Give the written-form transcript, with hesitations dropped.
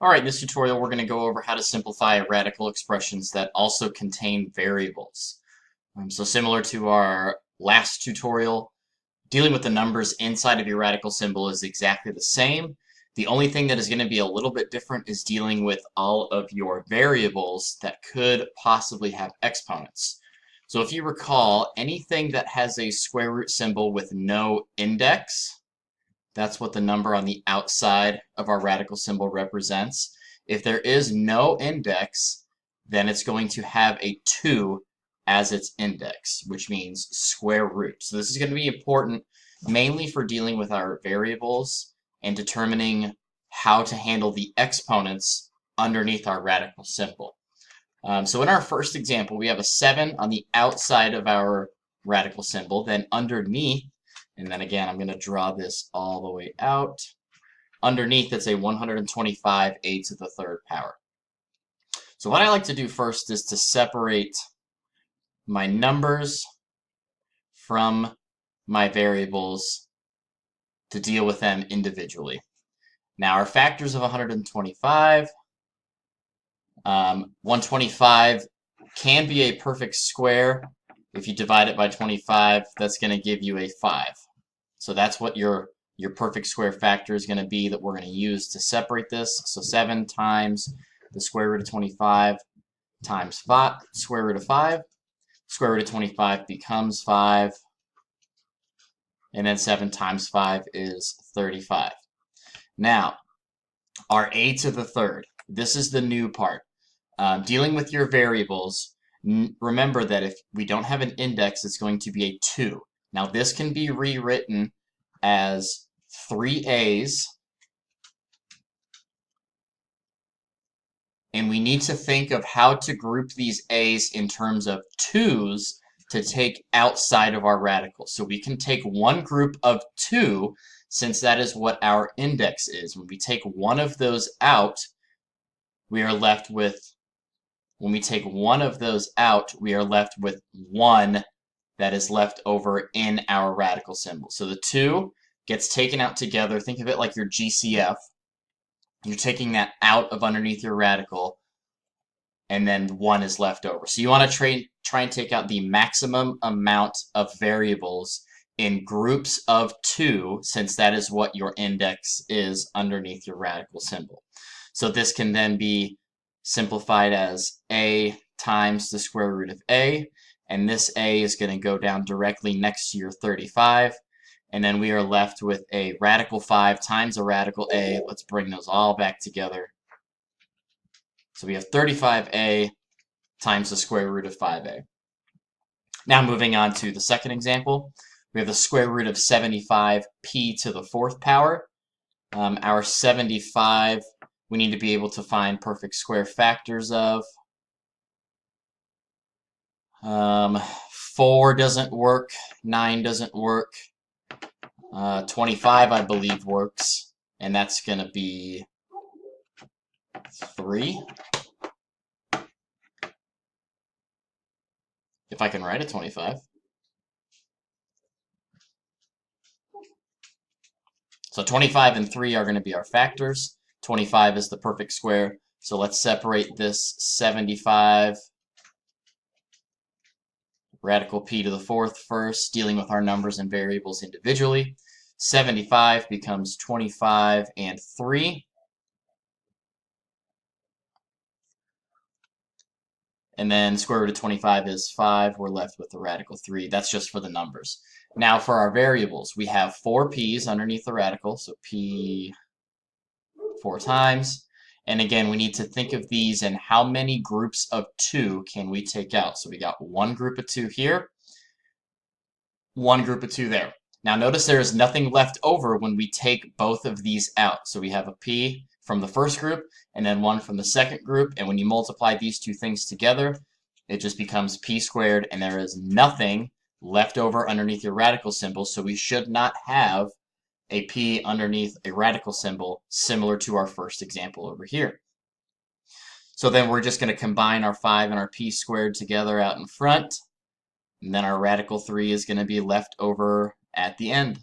Alright, in this tutorial we're going to go over how to simplify radical expressions that also contain variables. So similar to our last tutorial, dealing with the numbers inside of your radical symbol is exactly the same. The only thing that is going to be a little bit different is dealing with all of your variables that could possibly have exponents. So if you recall, anything that has a square root symbol with no index, that's what the number on the outside of our radical symbol represents. If there is no index, then it's going to have a 2 as its index, which means square root. So this is going to be important mainly for dealing with our variables and determining how to handle the exponents underneath our radical symbol. So in our first example, we have a 7 on the outside of our radical symbol. Then underneath, and then again, I'm going to draw this all the way out. Underneath, it's a 125 a to the third power. So what I like to do first is to separate my numbers from my variables to deal with them individually. Now, our factors of 125, 125 can be a perfect square. If you divide it by 25, that's going to give you a 5. So that's what your perfect square factor is going to be that we're going to use to separate this. So 7 times the square root of 25 times 5, square root of 5. Square root of 25 becomes 5. And then 7 times 5 is 35. Now, our a to the third. This is the new part. Dealing with your variables, remember that if we don't have an index, it's going to be a 2. Now, this can be rewritten as 3 a's, and we need to think of how to group these a's in terms of 2's to take outside of our radical. So we can take one group of 2, since that is what our index is. When we take one of those out, we are left with, when we take one of those out, we are left with 1 that is left over in our radical symbol. So the 2 gets taken out together. Think of it like your GCF. You're taking that out of underneath your radical, and then 1 is left over. So you want to try and take out the maximum amount of variables in groups of 2, since that is what your index is underneath your radical symbol. So this can then be simplified as a times the square root of a, and this a is going to go down directly next to your 35, and then we are left with a radical 5 times a radical a. Let's bring those all back together. So we have 35a times the square root of 5a. Now moving on to the second example, we have the square root of 75p to the fourth power. Our 75, we need to be able to find perfect square factors of. 4 doesn't work, 9 doesn't work, 25 I believe works, and that's going to be 3. If I can write a 25. So 25 and 3 are going to be our factors. 25 is the perfect square. So let's separate this 75 radical p to the fourth first, dealing with our numbers and variables individually. 75 becomes 25 and 3. And then square root of 25 is 5. We're left with the radical 3. That's just for the numbers. Now for our variables, we have 4 p's underneath the radical, so p 4 times. And again, we need to think of these and how many groups of 2 can we take out. So we got one group of 2 here, one group of 2 there. Now notice there is nothing left over when we take both of these out. So we have a p from the first group and then 1 from the second group. And when you multiply these two things together, it just becomes p squared, and there is nothing left over underneath your radical symbol. So we should not have a p underneath a radical symbol similar to our first example over here. So then we're just going to combine our 5 and our p squared together out in front, and then our radical 3 is going to be left over at the end.